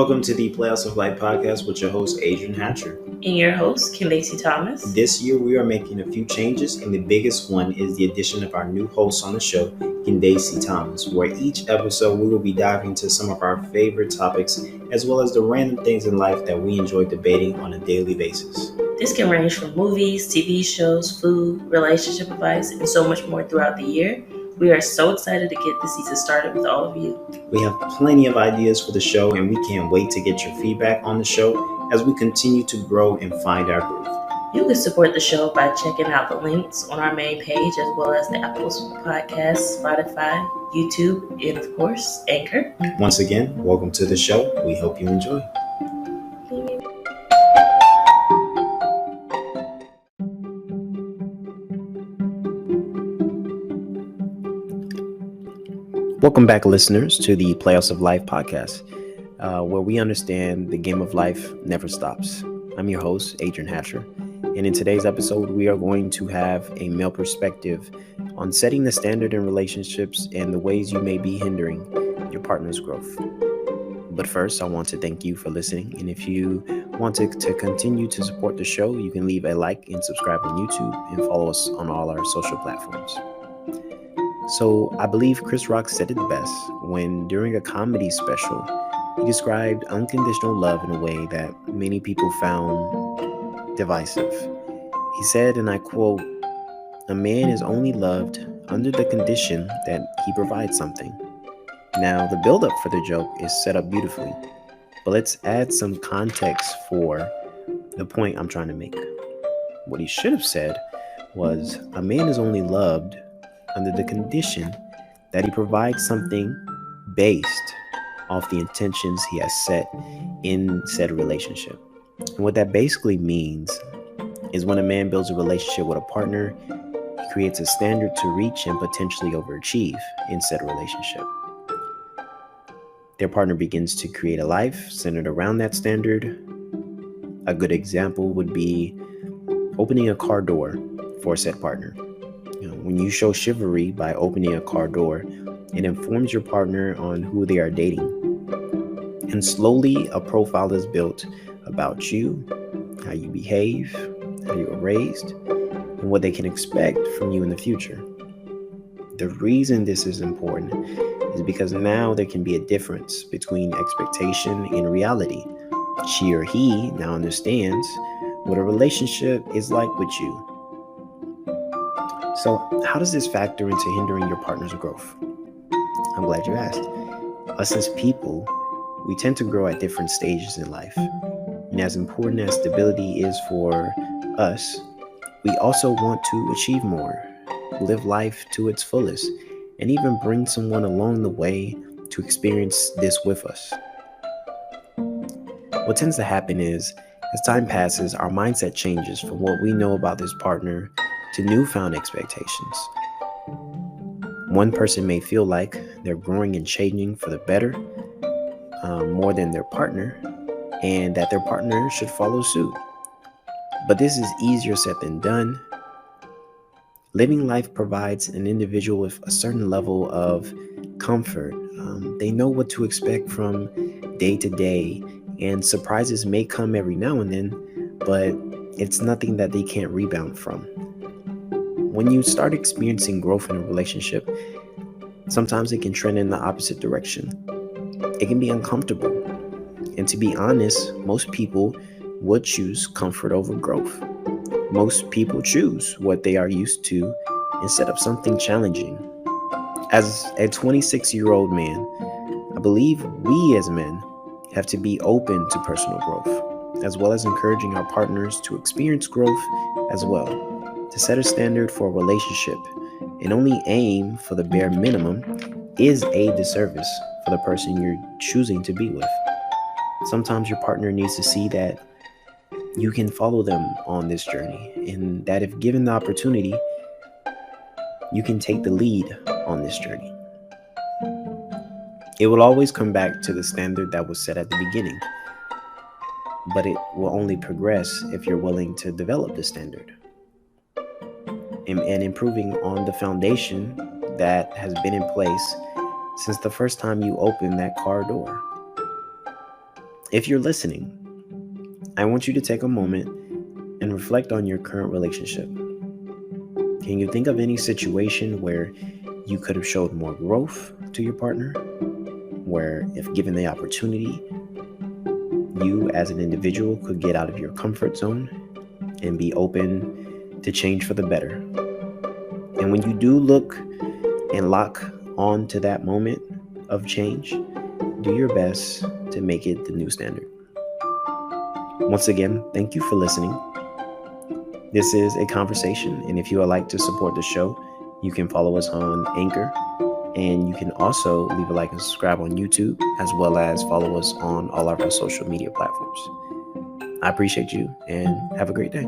Welcome to the Playoffs of Life podcast with your host, Adrian Hatcher. And your host, Kendacey Thomas. This year, we are making a few changes, and the biggest one is the addition of our new host on the show, Kendacey Thomas, where each episode we will be diving into some of our favorite topics, as well as the random things in life that we enjoy debating on a daily basis. This can range from movies, TV shows, food, relationship advice, and so much more throughout the year. We are so excited to get this season started with all of you. We have plenty of ideas for the show, and we can't wait to get your feedback on the show as we continue to grow and find our groove. You can support the show by checking out the links on our main page, as well as the Apple Podcasts, Spotify, YouTube, and of course, Anchor. Once again, welcome to the show. We hope you enjoy. Welcome back, listeners, to the Playoffs of Life podcast, where we understand the game of life never stops. I'm your host, Adrian Hatcher, and in today's episode, we are going to have a male perspective on setting the standard in relationships and the ways you may be hindering your partner's growth. But first, I want to thank you for listening, and if you want to continue to support the show, you can leave a like and subscribe on YouTube and follow us on all our social platforms. So I believe Chris Rock said it best when, during a comedy special, he described unconditional love in a way that many people found divisive. He said, and I quote, "A man is only loved under the condition that he provides something." Now, the build-up for the joke is set up beautifully, but let's add some context for the point I'm trying to make. What he should have said was, "A man is only loved under the condition that he provides something based off the intentions he has set in said relationship." And what that basically means is when a man builds a relationship with a partner, he creates a standard to reach and potentially overachieve in said relationship. Their partner begins to create a life centered around that standard. A good example would be opening a car door for said partner. When you show chivalry by opening a car door, it informs your partner on who they are dating. And slowly a profile is built about you, how you behave, how you were raised, and what they can expect from you in the future. The reason this is important is because now there can be a difference between expectation and reality. She or he now understands what a relationship is like with you. So how does this factor into hindering your partner's growth? I'm glad you asked. Us as people, we tend to grow at different stages in life. And as important as stability is for us, we also want to achieve more, live life to its fullest, and even bring someone along the way to experience this with us. What tends to happen is, as time passes, our mindset changes from what we know about this partner to newfound expectations. One person may feel like they're growing and changing for the better, more than their partner, and that their partner should follow suit. But this is easier said than done. Living life provides an individual with a certain level of comfort. They know what to expect from day to day, and surprises may come every now and then, but it's nothing that they can't rebound from. When you start experiencing growth in a relationship, sometimes it can trend in the opposite direction. It can be uncomfortable. And to be honest, most people would choose comfort over growth. Most people choose what they are used to instead of something challenging. As a 26-year-old man, I believe we as men have to be open to personal growth, as well as encouraging our partners to experience growth as well. To set a standard for a relationship and only aim for the bare minimum is a disservice for the person you're choosing to be with. Sometimes your partner needs to see that you can follow them on this journey, and that if given the opportunity, you can take the lead on this journey. It will always come back to the standard that was set at the beginning, but it will only progress if you're willing to develop the standard and improving on the foundation that has been in place since the first time you opened that car door. If you're listening, I want you to take a moment and reflect on your current relationship. Can you think of any situation where you could have showed more growth to your partner? Where, if given the opportunity, you as an individual could get out of your comfort zone and be open to change for the better. And when you do look and lock on to that moment of change, do your best to make it the new standard. Once again, thank you for listening. This is a conversation, and if you would like to support the show, you can follow us on Anchor, and you can also leave a like and subscribe on YouTube, as well as follow us on all of our social media platforms. I appreciate you, and have a great day.